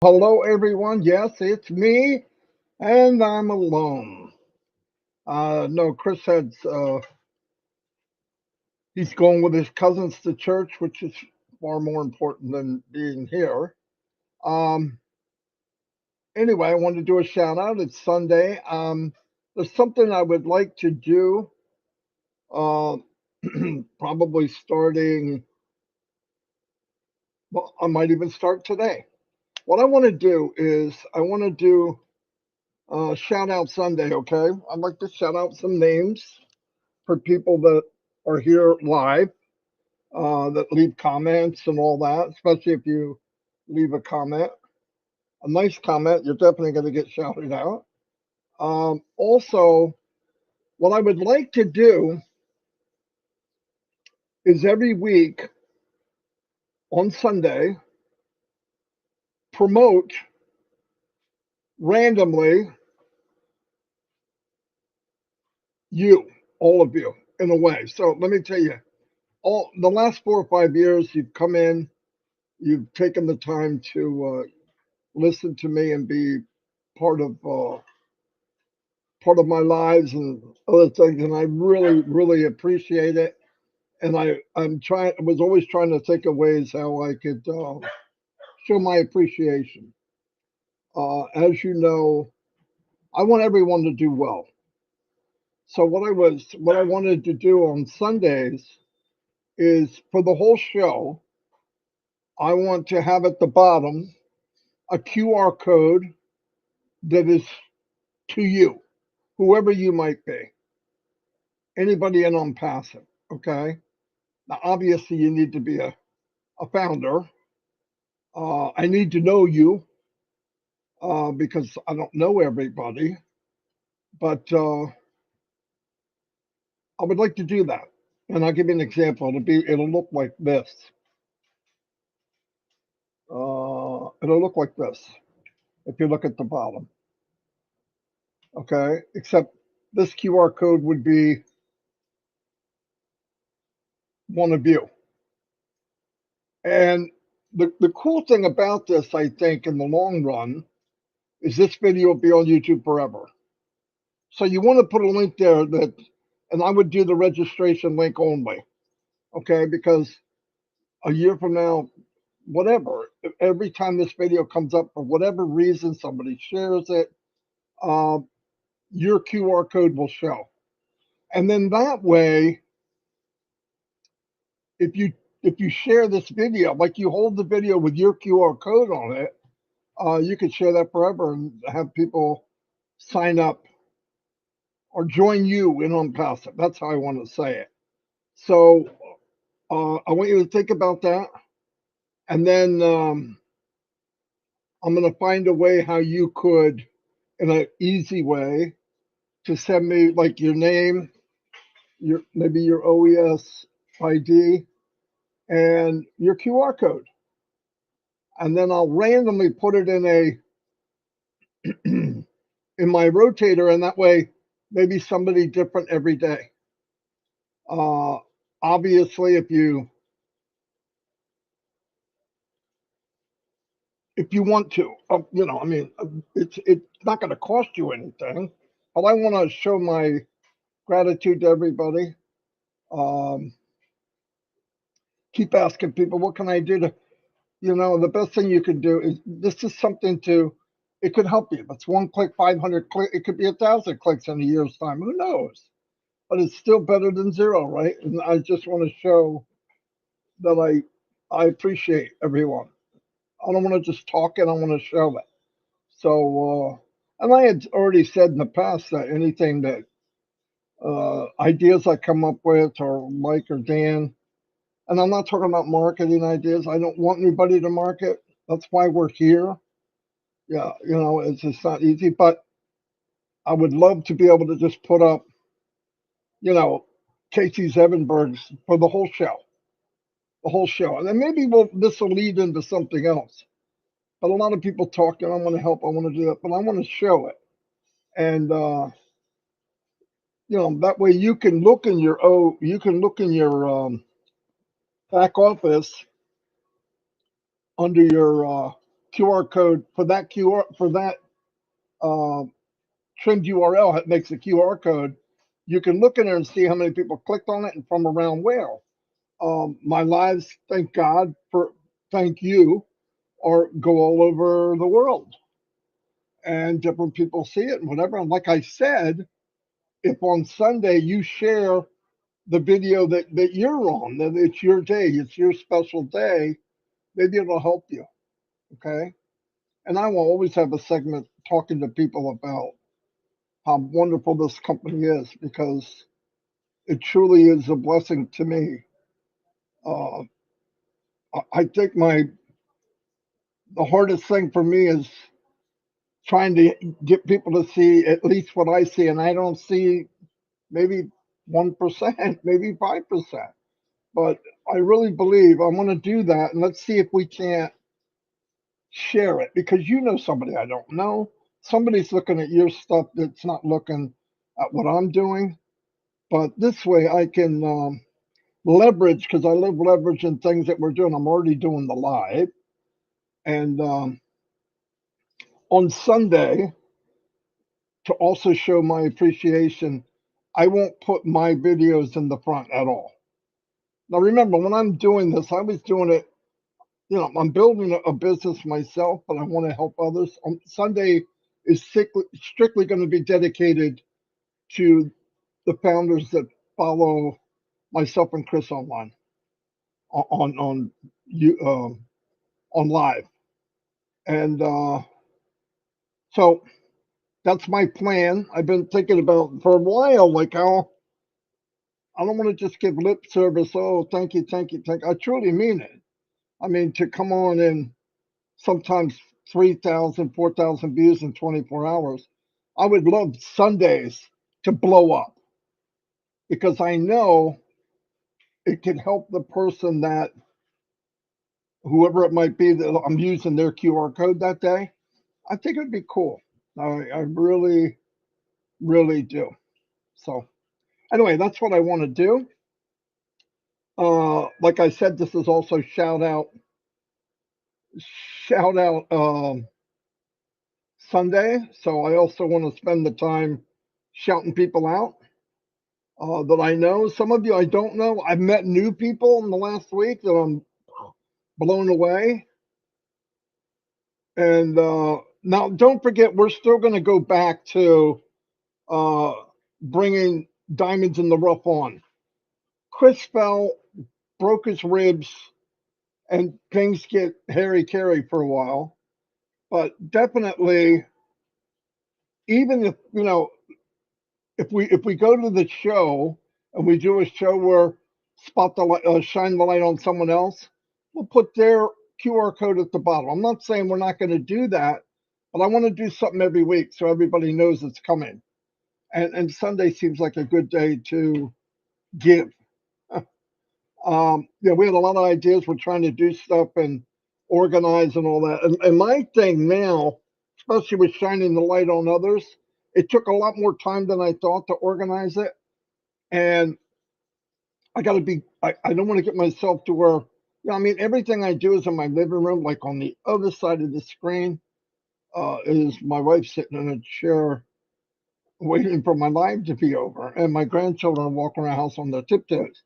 Hello, everyone. Yes, it's me, and I'm alone. No, Chris said he's going with his cousins to church, which is far more important than being here. Um, anyway, I wanted to do a shout out. It's Sunday. There's something I would like to do, uh, probably starting, well, I might even start today. What I want to do is I want to do shout out Sunday, okay? I'd like to shout out some names for people that are here live, that leave comments and all that, especially if you leave a comment, a nice comment, you're definitely going to get shouted out. Also, what I would like to do is every week on Sunday, promote randomly you, all of you, in a way. So let me tell you, all the last 4 or 5 years, you've come in, you've taken the time to listen to me and be part of uh, part of my lives and other things, and I really, really appreciate it. And I was always trying to think of ways how I could show my appreciation. As you know, I want everyone to do well. So what I wanted to do on Sundays is for the whole show, I want to have at the bottom a QR code that is to you, whoever you might be, anybody in Onpassive. Okay. Now, obviously, you need to be a founder. I need to know you because I don't know everybody, but I would like to do that. And I'll give you an example. It'll look like this. It'll look like this if you look at the bottom. Okay, except this QR code would be one of you. And the cool thing about this, I think, in the long run, is this video will be on YouTube forever. So you want to put a link there that, and I would do the registration link only, okay? Because a year from now, whatever, every time this video comes up for whatever reason, somebody shares it, uh, your QR code will show. And then that way, if you if you share this video, like you hold the video with your QR code on it, you could share that forever and have people sign up or join you in Onpassive. That's how I want to say it. So I want you to think about that. And then I'm going to find a way how you could, in an easy way, to send me like your name, your maybe your OES ID, and your QR code. And then I'll randomly put it in a in my rotator, and that way maybe somebody different every day. Uh, Obviously, if you want to, I mean, it's not going to cost you anything, but I want to show my gratitude to everybody. Um, Keep asking people, what can I do to, the best thing you can do is this is something to, it could help you. If it's one click, 500 click, it could be 1,000 clicks in a year's time. Who knows? But it's still better than zero, right? And I just want to show that I appreciate everyone. I don't want to just talk it. I want to show it. So, and I had already said in the past that anything that ideas I come up with, or Mike or Dan, and I'm not talking about marketing ideas. I don't want anybody to market. That's why we're here. Yeah, it's just not easy. But I would love to be able to just put up, you know, Casey Zevenberg's for the whole show, and then maybe this will lead into something else. But a lot of people talk, and I want to help. I want to do that, but I want to show it, and that way you can look in your back office under your QR code for that trimmed URL that makes a QR code. You can look in there and see how many people clicked on it and from around where. My lives, thank God for, thank you, or go all over the world, and different people see it and whatever. And like I said, if on Sunday you share the video that you're on, that it's your day, it's your special day, maybe it'll help you. Okay. And I will always have a segment talking to people about how wonderful this company is, because it truly is a blessing to me. Uh, I think the hardest thing for me is trying to get people to see at least what I see, and I don't see maybe 1%, maybe 5%. But I really believe I want to do that, and let's see if we can't share it, because you know somebody I don't know. Somebody's looking at your stuff that's not looking at what I'm doing. But this way I can leverage, because I love leveraging things that we're doing. I'm already doing the live. And on Sunday, to also show my appreciation, I won't put my videos in the front at all. Now, remember, when I'm doing this, I was doing it, I'm building a business myself, but I want to help others. On Sunday is strictly going to be dedicated to the founders that follow myself and Chris online on you on live, and so that's my plan. I've been thinking about for a while, like how I don't want to just give lip service. Oh, thank you, thank you, thank you. I truly mean it. I mean, to come on and sometimes 3,000, 4,000 views in 24 hours. I would love Sundays to blow up, because I know it can help the person that, whoever it might be, that I'm using their QR code that day. I think it'd be cool. I really, really do. So anyway, that's what I want to do. Like I said, this is also shout out Sunday. So I also want to spend the time shouting people out that I know. Some of you I don't know. I've met new people in the last week that I'm blown away. And now, don't forget, we're still going to go back to uh, bringing diamonds in the rough on. Chris fell, broke his ribs, and things get hairy-carry for a while. But definitely, even if we go to the show and we do a show where spot the light, shine the light on someone else, we'll put their QR code at the bottom. I'm not saying we're not going to do that, but I want to do something every week so everybody knows it's coming. And Sunday seems like a good day to give. We had a lot of ideas. We're trying to do stuff and organize and all that. And my thing now, especially with shining the light on others, it took a lot more time than I thought to organize it. And I got to I don't want to get myself to where, I mean, everything I do is in my living room. Like on the other side of the screen is my wife sitting in a chair waiting for my live to be over. And my grandchildren are walking around the house on their tiptoes.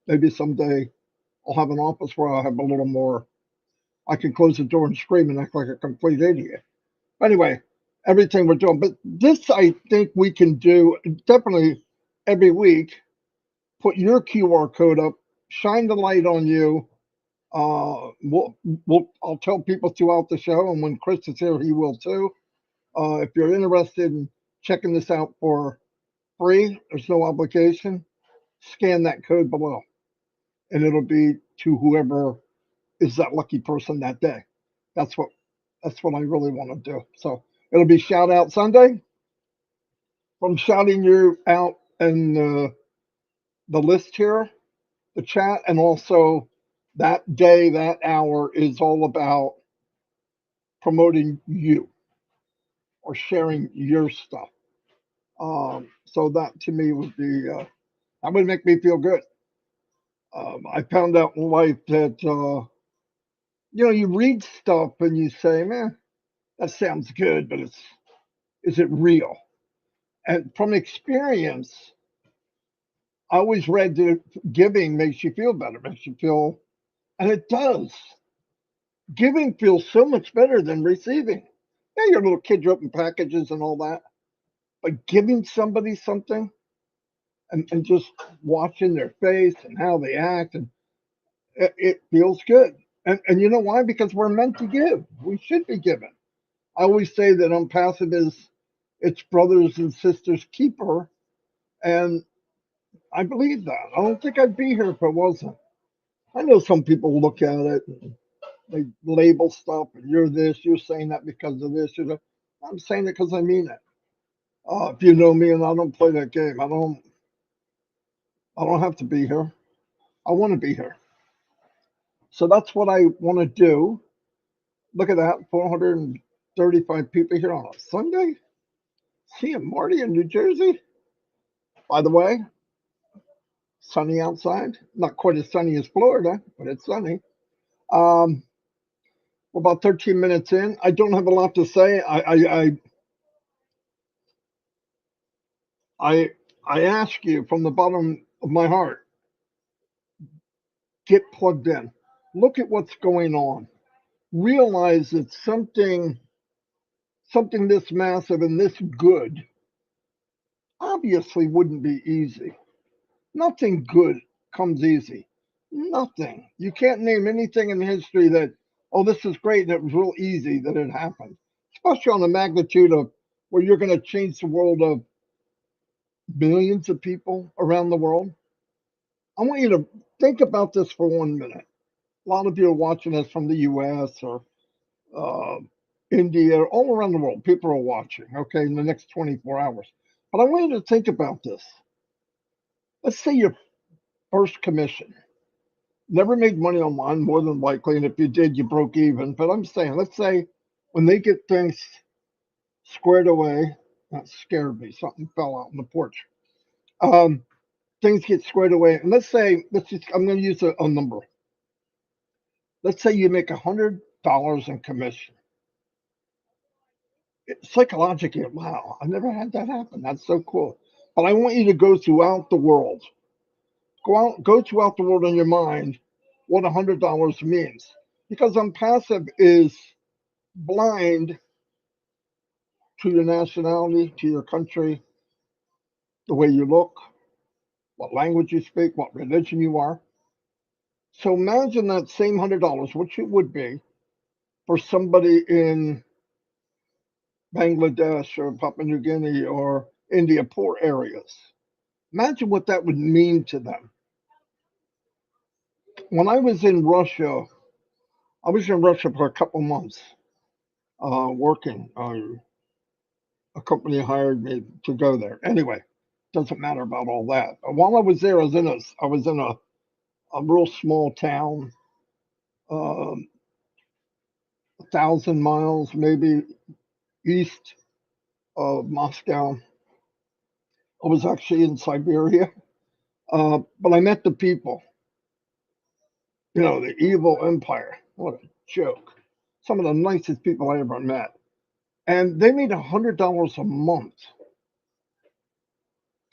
Maybe someday I'll have an office where I'll have a little more. I can close the door and scream and act like a complete idiot. Anyway, everything we're doing, but this I think we can do definitely every week. Put your QR code up, shine the light on you. I'll tell people throughout the show, and when Chris is here, he will too. If you're interested in checking this out for free, there's no obligation. Scan that code below, and it'll be to whoever is that lucky person that day. That's what that's what I really want to do. So it'll be shout out Sunday. From shouting you out in the list here, the chat, and also that day, that hour is all about promoting you or sharing your stuff. So that to me would be that would make me feel good. I found out in life that You read stuff and you say, man, that sounds good, but is it real? And from experience, I always read that giving makes you feel better, makes you feel, and it does. Giving feels so much better than receiving. Yeah, your little kids open packages and all that, but giving somebody something and just watching their face and how they act, and it feels good. And you know why? Because we're meant to give. We should be given. I always say that Onpassive is its brothers and sisters keeper, and I believe that. I don't think I'd be here if it wasn't. I know some people look at it and they label stuff, and you're this, you're saying that because of this. You're that. I'm saying it because I mean it. If you know me, and I don't play that game, I don't have to be here. I want to be here. So that's what I want to do. Look at that, 435 people here on a Sunday. Seeing Marty in New Jersey. By the way, sunny outside. Not quite as sunny as Florida, but it's sunny. Um, we're about 13 minutes in. I don't have a lot to say. I ask you from the bottom of my heart, get plugged in. Look at what's going on. Realize that something this massive and this good obviously wouldn't be easy. Nothing good comes easy. Nothing. You can't name anything in history that, oh, this is great and it was real easy that it happened. Especially on the magnitude of where you're going to change the world of millions of people around the world. I want you to think about this for 1 minute. A lot of you are watching us from the US or uh, India, all around the world. People are watching, okay, in the next 24 hours. But I want you to think about this. Let's say your first commission. Never made money online, more than likely, and if you did, you broke even. But I'm saying, let's say when they get things squared away, that scared me. Something fell out on the porch. Um, things get squared away, and I'm going to use a number. Let's say you make $100 in commission. Psychologically, wow, I never had that happen. That's so cool. But I want you to go throughout the world. Go throughout the world in your mind what $100 means, because Onpassive is blind to your nationality, to your country, the way you look, what language you speak, what religion you are. So imagine that same $100, which it would be for somebody in Bangladesh or Papua New Guinea or India, poor areas. Imagine what that would mean to them. When I was in Russia for a couple months working. A company hired me to go there. Anyway, doesn't matter about all that. While I was there, I was in a real small town, 1,000 miles maybe east of Moscow. I was actually in Siberia, but I met the people. The evil empire. What a joke! Some of the nicest people I ever met, and they made $100 a month.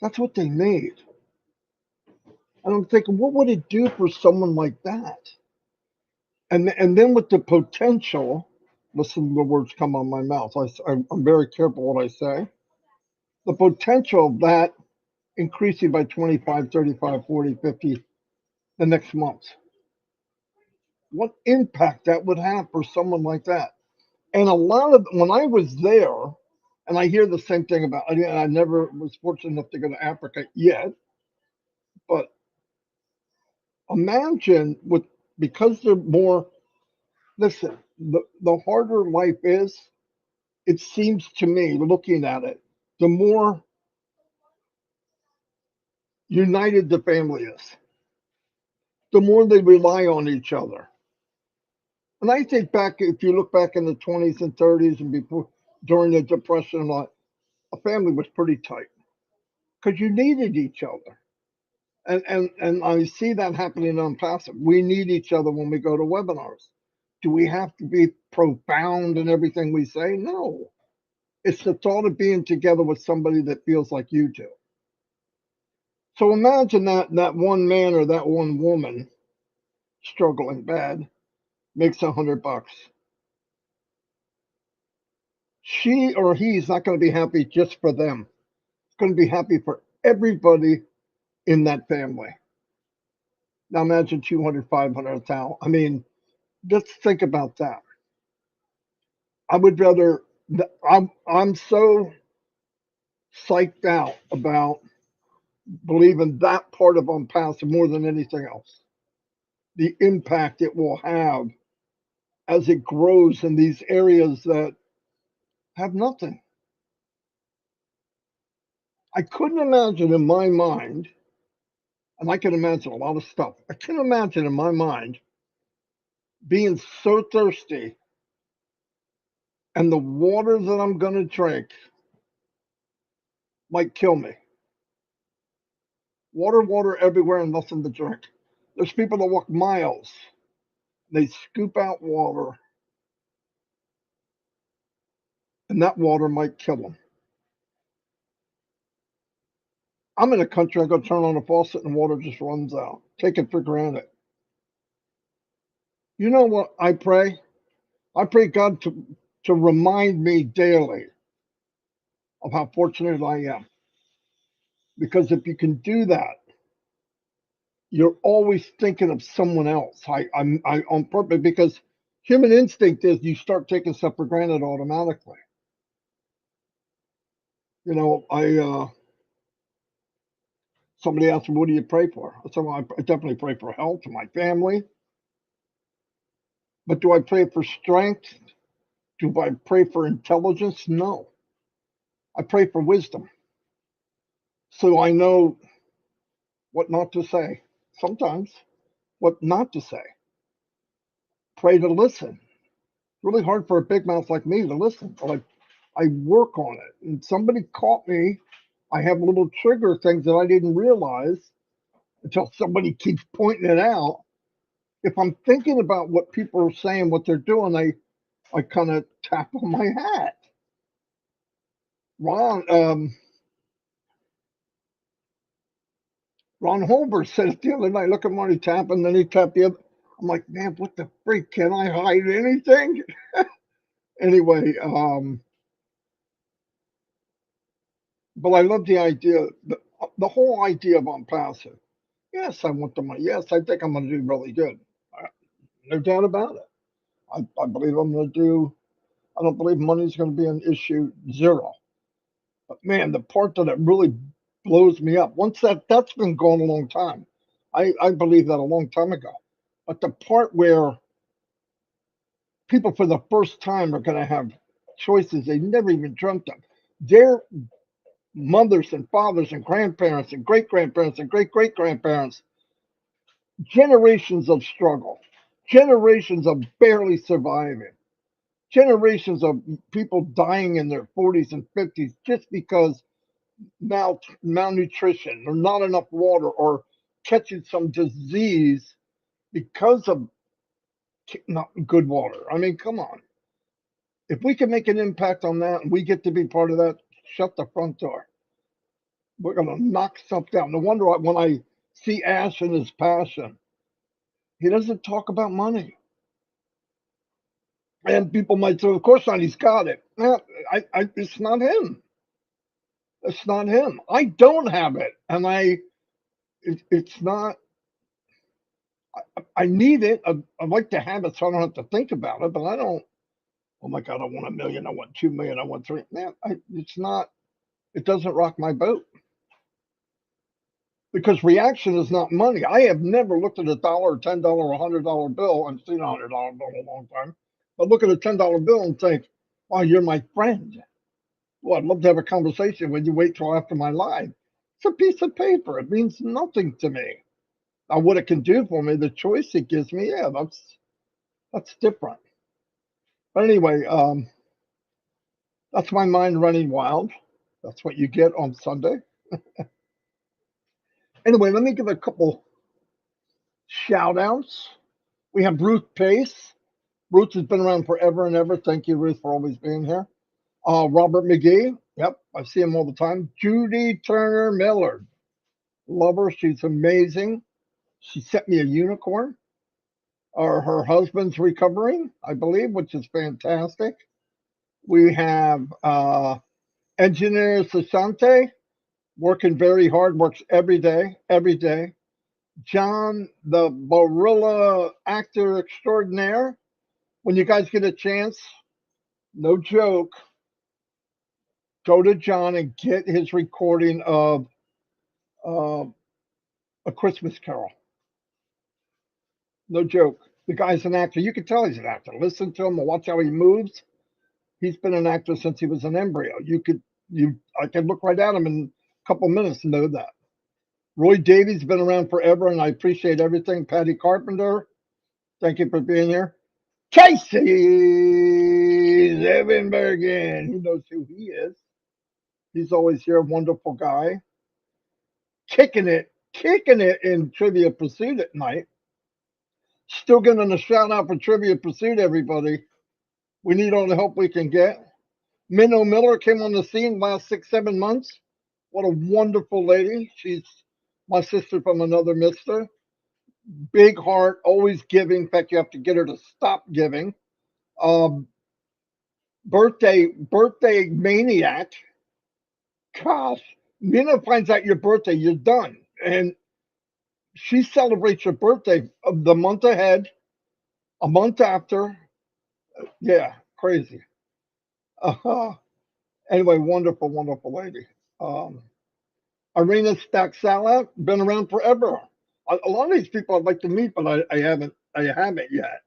That's what they made. And I'm thinking, what would it do for someone like that? And then with the potential, listen to the words come on my mouth. I'm very careful what I say. The potential of that increasing by 25, 35, 40, 50 the next month. What impact that would have for someone like that. And a lot of when I was there, and I hear the same thing about, I never was fortunate enough to go to Africa yet, but imagine because they're more, listen, the harder life is, it seems to me, looking at it, the more united the family is, the more they rely on each other. And I think back, if you look back in the 20s and 30s and before, during the Depression, a family was pretty tight because you needed each other. And I see that happening on Passive. We need each other when we go to webinars. Do we have to be profound in everything we say? No. It's the thought of being together with somebody that feels like you do. So imagine that one man or that one woman struggling bad makes $100. She or he's not going to be happy just for them. It's going to be happy for everybody in that family. Now imagine 200, 500, 1,000. I mean, just think about that. I would rather. I'm so psyched out about believing that part of Onpassive more than anything else. The impact it will have as it grows in these areas that have nothing. I couldn't imagine in my mind, and I can imagine a lot of stuff. I can imagine in my mind being so thirsty and the water that I'm going to drink might kill me. Water everywhere and nothing to drink. There's people that walk miles. They scoop out water, and that water might kill them. I'm in a country, I go turn on a faucet and water just runs out. Take it for granted. You know what I pray? I pray God to remind me daily of how fortunate I am. Because if you can do that, you're always thinking of someone else. I on purpose, because human instinct is you start taking stuff for granted automatically. You know, somebody asked me, "What do you pray for?" I said, "Well, I definitely pray for health to my family, but do I pray for strength? Do I pray for intelligence? No, I pray for wisdom, so I know what not to say. Sometimes what not to say. Pray to listen. Really hard for a big mouth like me to listen, but I work on it. And somebody caught me. I have little trigger things that I didn't realize until somebody keeps pointing it out. If I'm thinking about what people are saying, what they're doing, I kind of tap on my hat. Ron Ron Holber said it the other night. Look at Marty tapping, then he tapped the other. I'm like, man, what the freak? Can I hide anything? Anyway, but I love the idea, the whole idea of Onpassive. Yes, I want the money. Yes, I think I'm going to do really good. No doubt about it. I believe I'm going to do. I don't believe money's going to be an issue. Zero. But man, the part that it really blows me up. Once that's been going a long time. I believe that a long time ago. But the part where people for the first time are going to have choices they never even dreamt of. Their mothers and fathers and grandparents and great grandparents and great great grandparents, generations of struggle, generations of barely surviving, generations of people dying in their 40s and 50s just because malnutrition or not enough water or catching some disease because of not good water. I mean, come on. If we can make an impact on that and we get to be part of that, shut the front door. We're going to knock stuff down. No wonder when I see Ash and his passion, he doesn't talk about money. And people might say, of course not, he's got it. No, it's not him. It's not him. I don't have it. And it's not, I need it. I'd like to have it so I don't have to think about it, but I don't, oh my God, I want 1 million. I want 2 million. I want 3. Man, it's not, it doesn't rock my boat. Because reaction is not money. I have never looked at $1 or $10 or $100 bill and seen $100 bill in a long time. But look at a $10 bill and think, "Wow, you're my friend. Well, I'd love to have a conversation with you. Wait till after my life." It's a piece of paper. It means nothing to me. Now, what it can do for me, the choice it gives me, yeah, that's different. But anyway, that's my mind running wild. That's what you get on Sunday. Anyway, let me give a couple shout outs. We have Ruth Pace. Ruth has been around forever and ever. Thank you, Ruth, for always being here. Robert McGee. Yep, I see him all the time. Judy Turner Miller. Love her. She's amazing. She sent me a unicorn. Her husband's recovering, I believe, which is fantastic. We have engineer Sasante, working very hard, works every day, every day. John, the Barilla actor extraordinaire. When you guys get a chance, no joke, go to John and get his recording of uh, A Christmas Carol. No joke. The guy's an actor. You can tell he's an actor. Listen to him and watch how he moves. He's been an actor since he was an embryo. I can look right at him in a couple minutes and know that. Roy Davies been around forever, and I appreciate everything. Patty Carpenter, thank you for being here. Casey Zevenbergen, he knows who he is. He's always here, wonderful guy. Kicking it in Trivia Pursuit at night. Still getting a shout out for Trivia Pursuit, everybody. We need all the help we can get. Minnow Miller came on the scene last 6-7 months. What a wonderful lady. She's my sister from another mister. Big heart, always giving. In fact, you have to get her to stop giving. Birthday maniac. Gosh, Minna finds out your birthday, you're done. And she celebrates your birthday the month ahead, a month after. Yeah, crazy. Anyway, wonderful, wonderful lady. Arena Staxala, been around forever. A lot of these people I'd like to meet, but I haven't yet.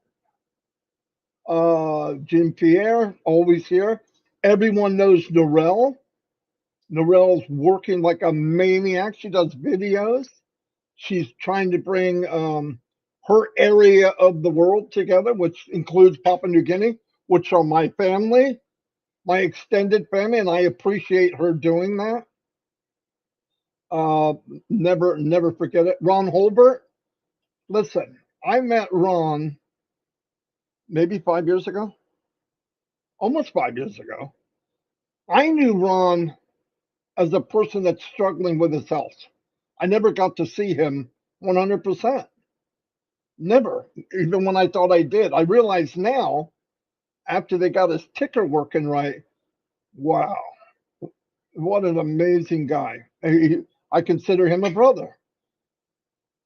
Jean Pierre, always here. Everyone knows Norelle. Norelle's working like a maniac. She does videos. She's trying to bring her area of the world together, which includes Papua New Guinea, which are my family, my extended family, and I appreciate her doing that. Never forget it. Ron Holbert. Listen, I met Ron maybe 5 years ago, almost 5 years ago. I knew Ron as a person that's struggling with his health. I never got to see him 100%. Never, even when I thought I did. I realize now, after they got his ticker working right, wow, what an amazing guy. I consider him a brother.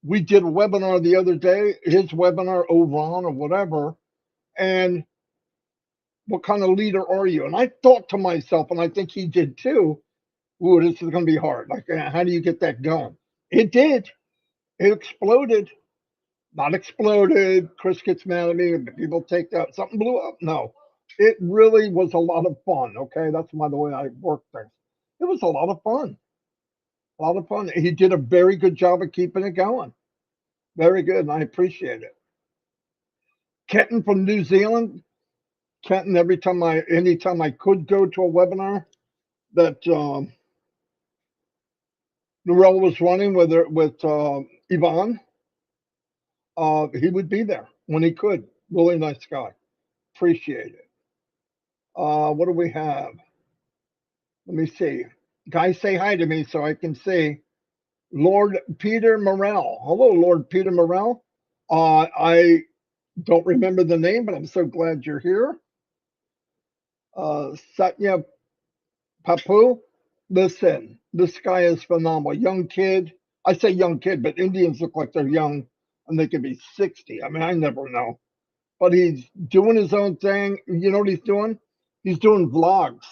We did a webinar the other day, his webinar, Ron or whatever, and what kind of leader are you? And I thought to myself, and I think he did too, ooh, this is going to be hard. Like, how do you get that going? It did. It exploded. Not exploded. Chris gets mad at me. People take that. Something blew up. No, it really was a lot of fun. Okay, that's by the way I work things. It was a lot of fun. A lot of fun. He did a very good job of keeping it going. Very good, and I appreciate it. Kenton from New Zealand. Kenton, anytime I could go to a webinar that Norelle was running with Yvonne, he would be there when he could. Really nice guy. Appreciate it. What do we have? Let me see. Guys, say hi to me so I can see. Lord Peter Morrell. Hello, Lord Peter Morrell. I don't remember the name, but I'm so glad you're here. Satya Papu. Listen, this guy is phenomenal. Young kid. I say young kid, but Indians look like they're young and they could be 60. I mean, I never know. But he's doing his own thing. You know what he's doing? He's doing vlogs.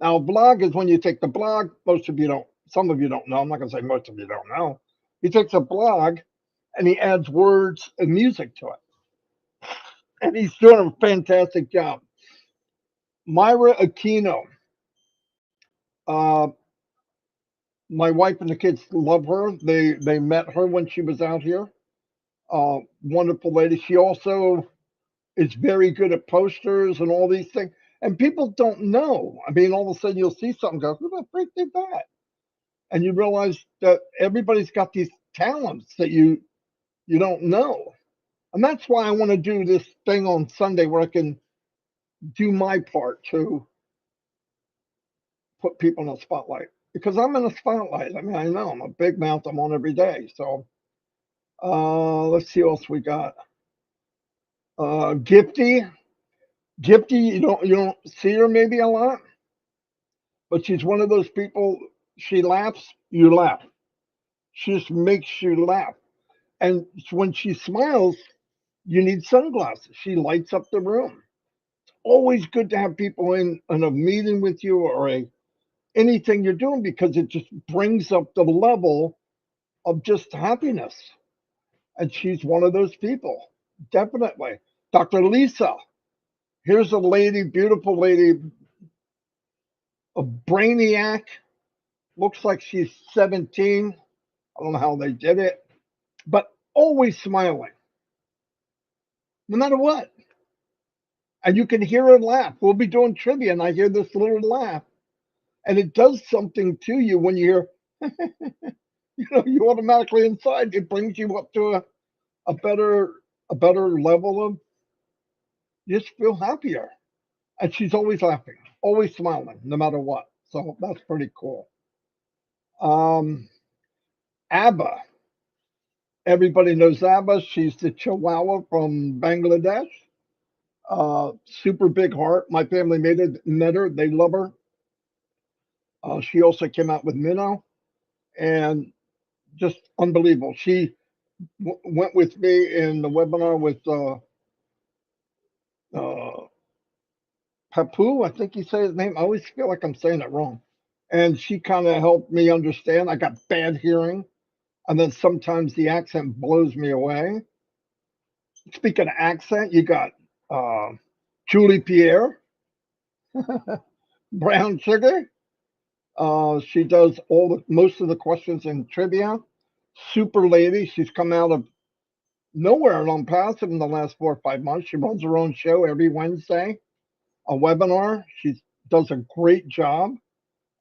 Now, a vlog is when you take the blog. Some of you don't know. I'm not going to say most of you don't know. He takes a blog and he adds words and music to it. And he's doing a fantastic job. Myra Aquino. My wife and the kids love her. They met her when she was out here. Wonderful lady. She also is very good at posters and all these things. And people don't know. I mean, all of a sudden you'll see something go, who the freak did that? And you realize that everybody's got these talents that you don't know. And that's why I want to do this thing on Sunday where I can do my part to put people in the spotlight. Because I'm in the spotlight. I mean, I know I'm a big mouth. I'm on every day. So let's see what else we got. Gifty. Gifty, you don't see her maybe a lot, but she's one of those people. She laughs, you laugh. She just makes you laugh. And when she smiles, you need sunglasses. She lights up the room. Always good to have people in a meeting with you or anything you're doing because it just brings up the level of just happiness. And she's one of those people, definitely. Dr. Lisa, here's a lady, beautiful lady, a brainiac, looks like she's 17. I don't know how they did it, but always smiling, no matter what. And you can hear her laugh. We'll be doing trivia, and I hear this little laugh, and it does something to you when you hear, you automatically inside, it brings you up to a better a better level of you just feel happier. And she's always laughing, always smiling, no matter what. So that's pretty cool. Abba. Everybody knows Abba. She's the Chihuahua from Bangladesh. Super big heart. My family met her. They love her. She also came out with Minnow, and just unbelievable. She went with me in the webinar with uh, Papu. I think you say his name. I always feel like I'm saying it wrong. And she kind of helped me understand. I got bad hearing, and then sometimes the accent blows me away. Speaking of accent, you got uh, Julie Pierre, Brown Sugar. She does most of the questions in trivia. Super lady. She's come out of nowhere at Onpassive in the last 4 or 5 months. She runs her own show every Wednesday, a webinar. She does a great job.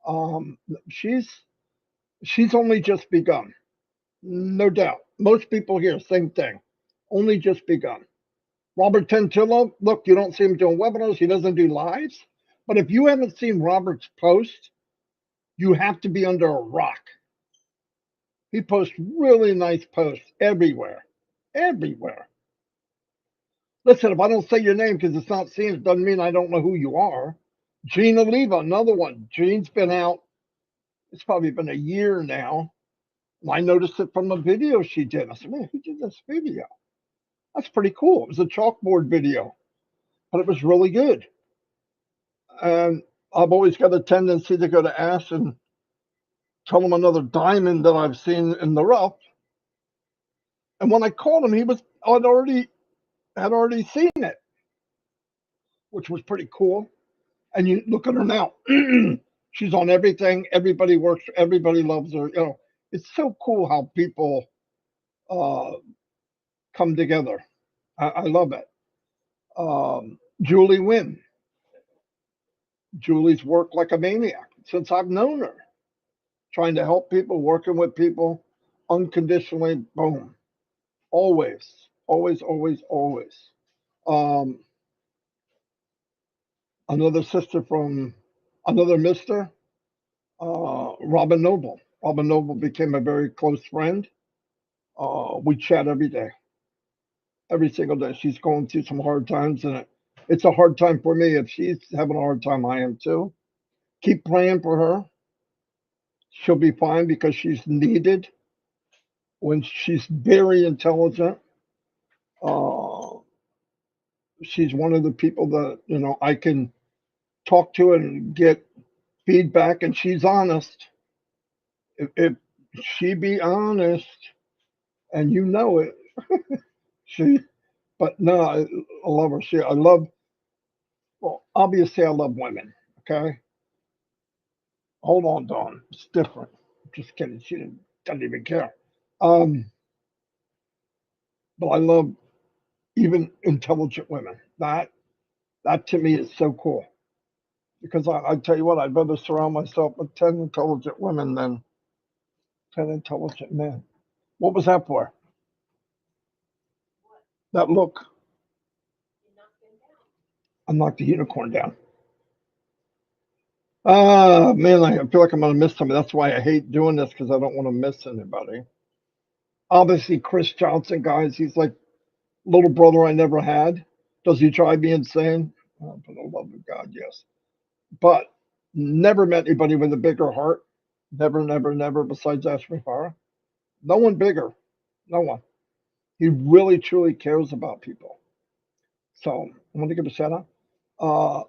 Um, she's she's only just begun, no doubt. Most people here, same thing, only just begun. Robert Tentillo, look, you don't see him doing webinars. He doesn't do lives. But if you haven't seen Robert's post, you have to be under a rock. He posts really nice posts everywhere, everywhere. Listen, if I don't say your name because it's not seen, it doesn't mean I don't know who you are. Gina Leva, another one. Jean's been out, it's probably been a year now. I noticed it from the video she did. I said, man, who did this video? That's pretty cool. It was a chalkboard video, but it was really good. And I've always got a tendency to go to Ash and tell him another diamond that I've seen in the rough. And when I called him, had already seen it, which was pretty cool. And you look at her now. She's on everything. Everybody works. Everybody loves her. It's so cool how people uh, come together. I love it. Julie Wynn. Julie's worked like a maniac since I've known her, trying to help people, working with people unconditionally. Boom. Always, always, always, always. Um, Another sister from another Mister, Robin Noble. Robin Noble became a very close friend. We chat every single day. She's going through some hard times, and it's a hard time for me. If she's having a hard time, I am too. Keep praying for her. She'll be fine because she's needed. When she's very intelligent, uh, she's one of the people that I can talk to and get feedback, and she's honest. If she be honest, and it, she. But no, I love her. I love. Well, obviously, I love women. Okay, hold on, Dawn. It's different. Just kidding. She doesn't even care. Um, but I love even intelligent women. That to me is so cool because I tell you what, I'd rather surround myself with 10 intelligent women than 10 intelligent men. What was that for? That look. I knocked the unicorn down. Ah, man, I feel like I'm going to miss somebody. That's why I hate doing this, because I don't want to miss anybody. Obviously, Chris Johnson, guys, he's like little brother I never had. Does he drive me insane? Oh, for the love of God, yes. But never met anybody with a bigger heart. Never, never, never, besides Ashmi Farah. No one bigger. No one. He really, truly cares about people. So I want to give a shout out. Uh,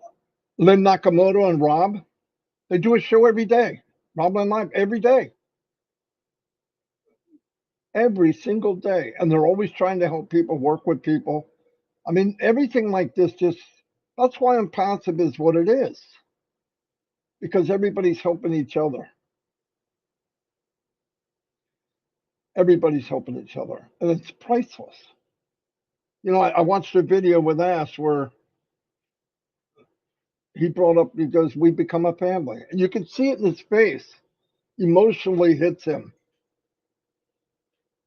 Lynn Nakamoto and Rob, they do a show every day. Rob and Live every day. Every single day. And they're always trying to help people, work with people. I mean, everything like this just, that's why Onpassive is what it is. Because everybody's helping each other. Everybody's helping each other. And it's priceless. You know, I watched a video with Ash where he brought up, he goes, we become a family. And you can see it in his face. Emotionally hits him.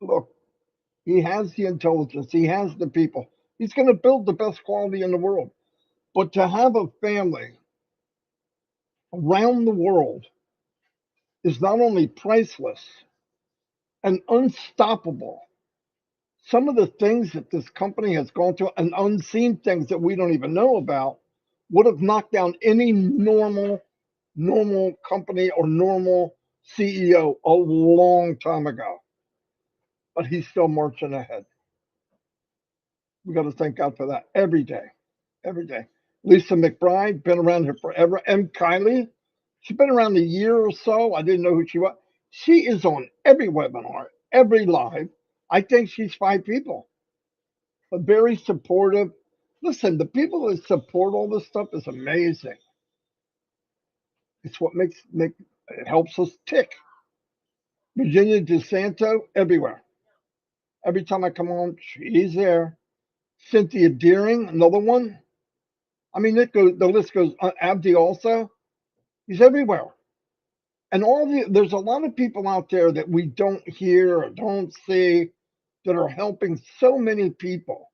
Look, he has the intelligence, he has the people. He's going to build the best quality in the world. But to have a family around the world is not only priceless and unstoppable. Some of the things that this company has gone through and unseen things that we don't even know about would have knocked down any normal company or normal CEO a long time ago. But he's still marching ahead. We got to thank God for that every day, every day. Lisa McBride, been around here forever. M. Kylie, she's been around a year or so. I didn't know who she was. She is on every webinar, every live. I think she's 5 people, but very supportive. Listen, the people that support all this stuff is amazing. It's what it helps us tick. Virginia DeSanto, everywhere. Every time I come on, she's there. Cynthia Deering, another one. I mean, the list goes. Abdi also, he's everywhere. And there's a lot of people out there that we don't hear or don't see that are helping so many people,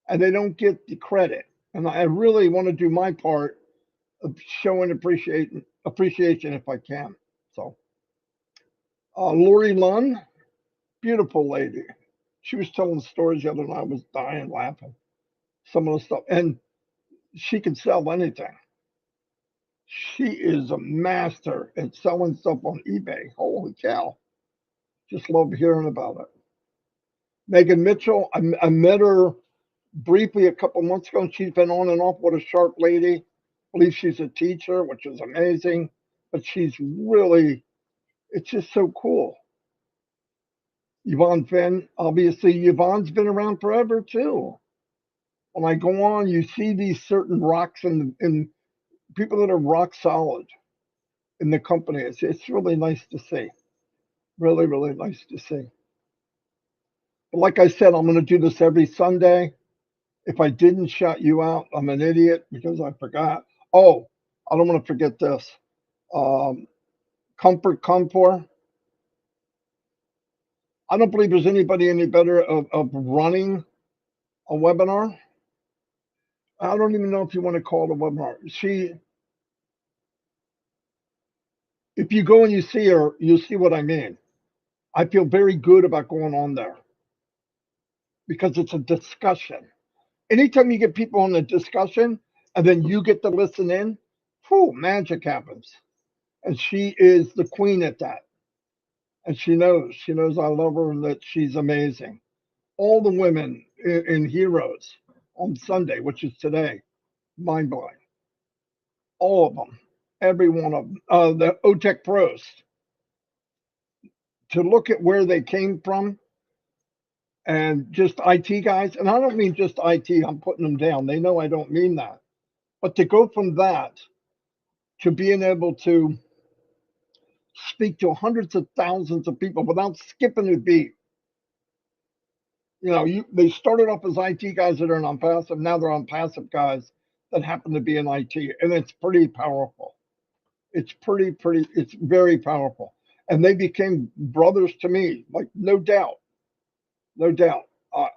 and they don't get the credit. And I really want to do my part of showing appreciation if I can. So, Lori Lunn, beautiful lady. She was telling stories the other night. I was dying laughing. Some of the stuff, and she can sell anything. She is a master at selling stuff on eBay. Holy cow. Just love hearing about it. Megan Mitchell, I met her briefly a couple months ago, and she's been on and off. What a sharp lady. I believe she's a teacher, which is amazing. But she's really, it's just so cool. Yvonne Finn, obviously, Yvonne's been around forever too. When I go on, you see these certain rocks and people that are rock solid in the company. It's really nice to see. Really, really nice to see. But like I said, I'm going to do this every Sunday. If I didn't shout you out, I'm an idiot because I forgot. Oh, I don't want to forget this. Comfort Comfort. I don't believe there's anybody any better of running a webinar. I don't even know if you want to call it a webinar. If you go and you see her, you'll see what I mean. I feel very good about going on there because it's a discussion. Anytime you get people on a discussion and then you get to listen in, whew, magic happens. And she is the queen at that. And she knows I love her and that she's amazing. All the women in Heroes on Sunday, which is today, mind blowing. All of them, every one of them. The OTEC pros, to look at where they came from and just IT guys, and I don't mean just IT, I'm putting them down. They know I don't mean that. But to go from that to being able to speak to hundreds of thousands of people without skipping a beat. They started off as IT guys that are on passive. Now they're on passive guys that happen to be in IT, and it's pretty powerful. It's it's very powerful. And they became brothers to me, like no doubt. no doubt.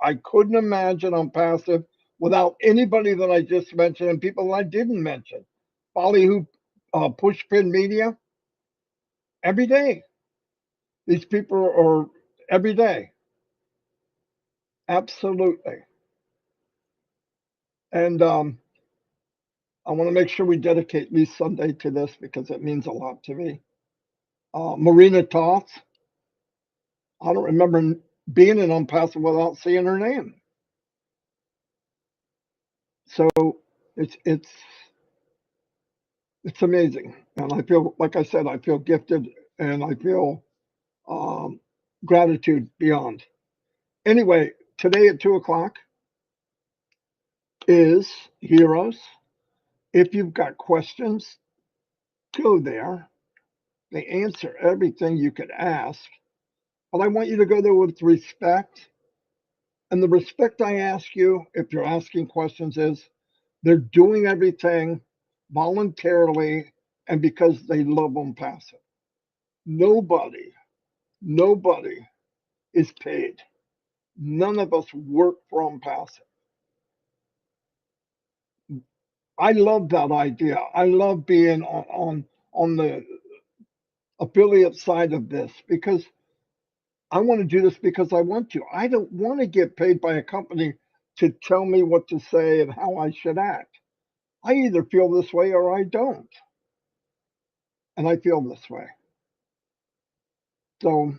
I couldn't imagine Onpassive without anybody that I just mentioned and people that I didn't mention. Polly, who Pushpin Media, every day. These people are every day. Absolutely. And I want to make sure we dedicate at least Sunday to this because it means a lot to me. Marina Toth, I don't remember being in Onpassive without seeing her name. So it's amazing, and I feel, like I said, I feel gifted, and I feel um, gratitude beyond. Anyway, today at 2 o'clock is Heroes. If you've got questions, go there. They answer everything you could ask, but I want you to go there with respect. And the respect I ask you, if you're asking questions, is they're doing everything voluntarily and because they love Onpassive. Nobody is paid. None of us work for Onpassive. I love that idea. I love being on the affiliate side of this because I want to do this because I want to. I don't want to get paid by a company to tell me what to say and how I should act. I either feel this way or I don't. And I feel this way. So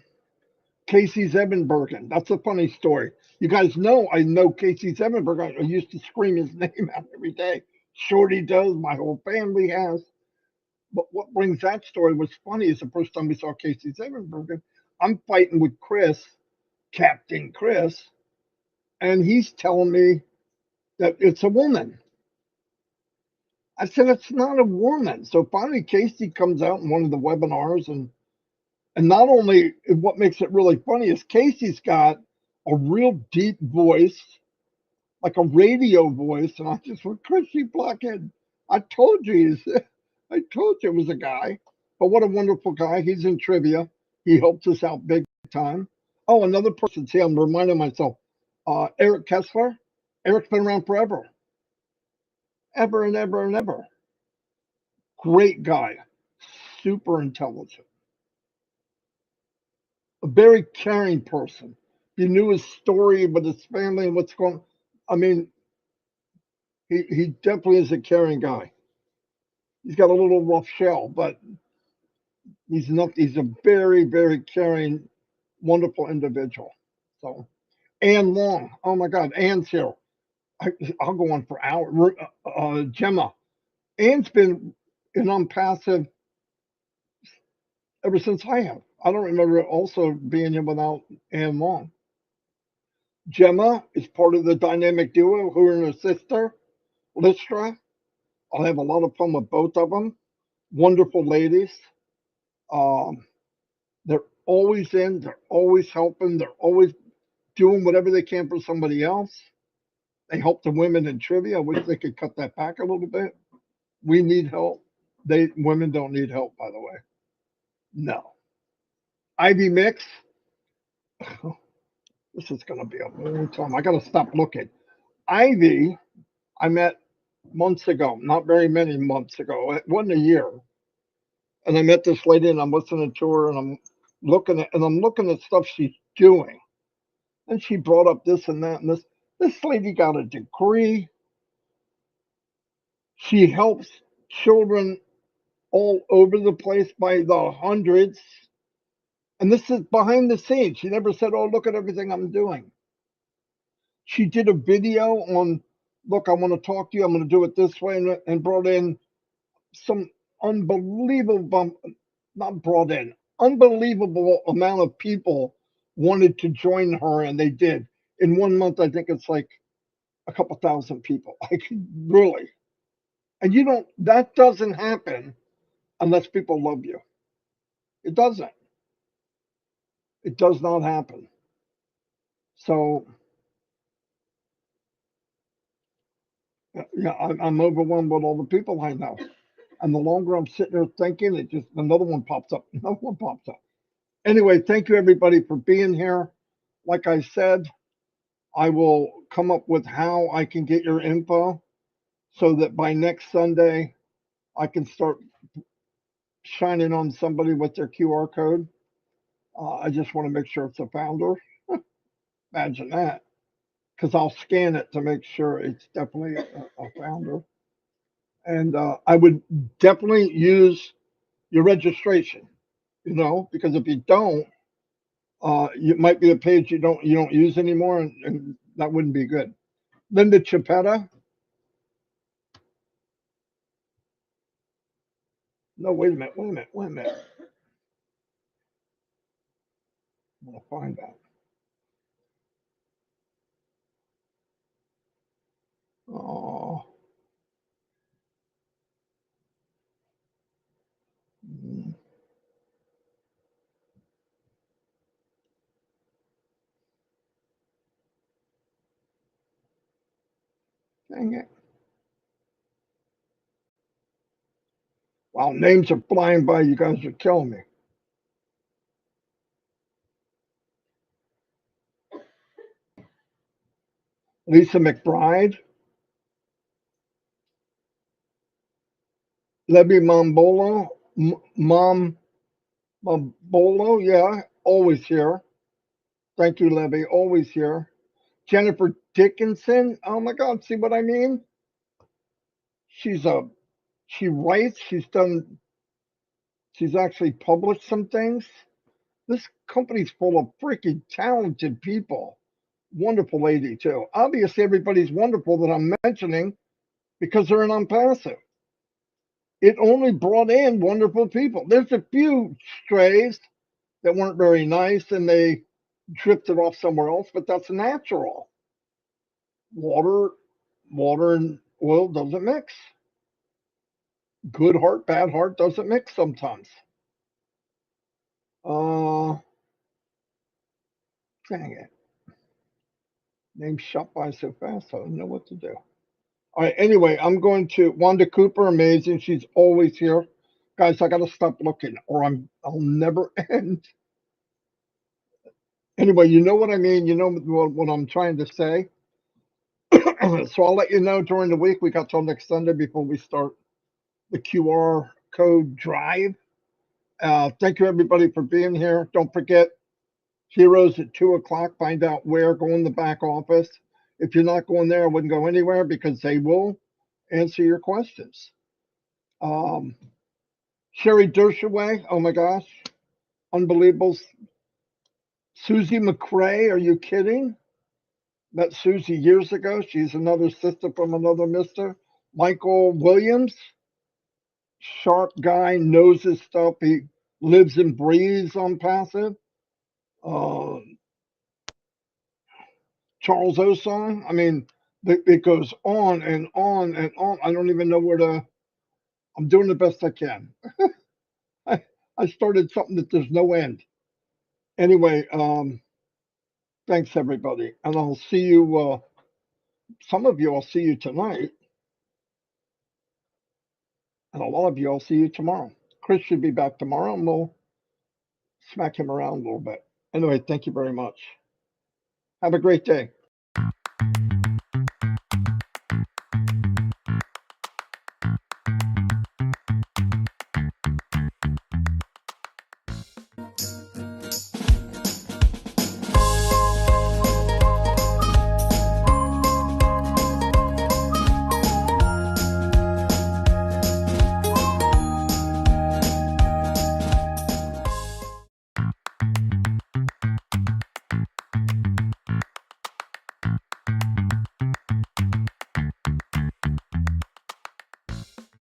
Casey Zevenbergen, that's a funny story. You guys know I know Casey Zevenbergen. I used to scream his name out every day. Shorty does, my whole family has. But what brings that story was funny is the first time we saw Casey Zevenbergen, I'm fighting with Chris, Captain Chris, and he's telling me that it's a woman. I said, it's not a woman. So finally, Casey comes out in one of the webinars, and not only what makes it really funny is Casey's got a real deep voice, like a radio voice. And I just went, Chrissy Blockhead, I told you, I told you it was a guy. But what a wonderful guy. He's in trivia. He helped us out big time. Oh, another person. See, I'm reminding myself. Eric Kessler. Eric's been around forever. Ever and ever and ever. Great guy. Super intelligent. A very caring person. You knew his story with his family and what's going on. I mean, he definitely is a caring guy. He's got a little rough shell, but he's not. He's a very, very caring, wonderful individual. So, Ann Long. Oh my God, Ann's here. I'll go on for hours. Gemma. Ann's been in Onpassive ever since I have. I don't remember also being here without Ann Long. Gemma is part of the dynamic duo, her and her sister, Lystra. I'll have a lot of fun with both of them. Wonderful ladies. Um, they're always in, they're always helping, they're always doing whatever they can for somebody else. They help the women in trivia. I wish they could cut that back a little bit. We need help. Women don't need help, by the way. No. Ivy Mix. This is going to be a long time. I got to stop looking. Ivy, I met months ago, not very many months ago. It wasn't a year. And I met this lady, and I'm listening to her, and I'm looking at stuff she's doing. And she brought up this and that and this. This lady got a degree. She helps children all over the place by the hundreds. And this is behind the scenes. She never said, oh, look at everything I'm doing. She did a video on, look, I want to talk to you. I'm going to do it this way, and brought in some unbelievable, not brought in, unbelievable amount of people wanted to join her, and they did. In 1 month, I think it's like a couple thousand people. Like, really. And that doesn't happen unless people love you. It doesn't. It does not happen. So, yeah, I'm overwhelmed with all the people I know. And the longer I'm sitting there thinking, it just, another one pops up. Another one pops up. Anyway, thank you everybody for being here. like I said, I will come up with how I can get your info so that by next Sunday I can start shining on somebody with their QR code. I just want to make sure it's a founder. Imagine that, because I'll scan it to make sure it's definitely a founder. And I would definitely use your registration, because if you don't, it might be a page you don't use anymore, and that wouldn't be good. Linda Chapetta. No, wait a minute, wait a minute, wait a minute. I'm gonna find that. Oh, mm, dang it. Wow, names are flying by. You guys are killing me. Lisa McBride, Lebby Mombolo, Mom Mombolo, yeah, always here. Thank you, Levy, always here. Jennifer Dickinson, oh my God, see what I mean? She's a she writes, she's actually published some things. This company's full of freaking talented people. Wonderful lady too. Obviously, everybody's wonderful that I'm mentioning because they're an Onpassive. It only brought in wonderful people. There's a few strays that weren't very nice and they drifted off somewhere else, but that's natural. Water, water and oil doesn't mix. Good heart, bad heart doesn't mix sometimes. Uh, Dang it. Name shot by so fast, I don't know what to do. All right, anyway, I'm going to Wanda Cooper, amazing. She's always here. Guys, I gotta stop looking or I'll never end. Anyway, you know what I mean, you know what I'm trying to say. So I'll let you know during the week. We got till next Sunday before we start the QR code drive. Thank you everybody for being here. Don't forget Heroes at 2 o'clock. Find out where. Go in the back office. If you're not going there, I wouldn't go anywhere because they will answer your questions. Um, Sherry Dershaway, oh my gosh, unbelievable. Susie McCrae, are you kidding? Met Susie years ago. She's another sister from another mister. Michael Williams, sharp guy, knows his stuff. He lives and breathes on passive. Uh, Charles Osong. I mean, it goes on and on and on. I don't even know where to. I'm doing the best I can. I, I started something that there's no end. Anyway, thanks everybody, and I'll see you. Some of you I'll see you tonight, and a lot of you I'll see you tomorrow. Chris should be back tomorrow, and we'll smack him around a little bit. Anyway, thank you very much. Have a great day.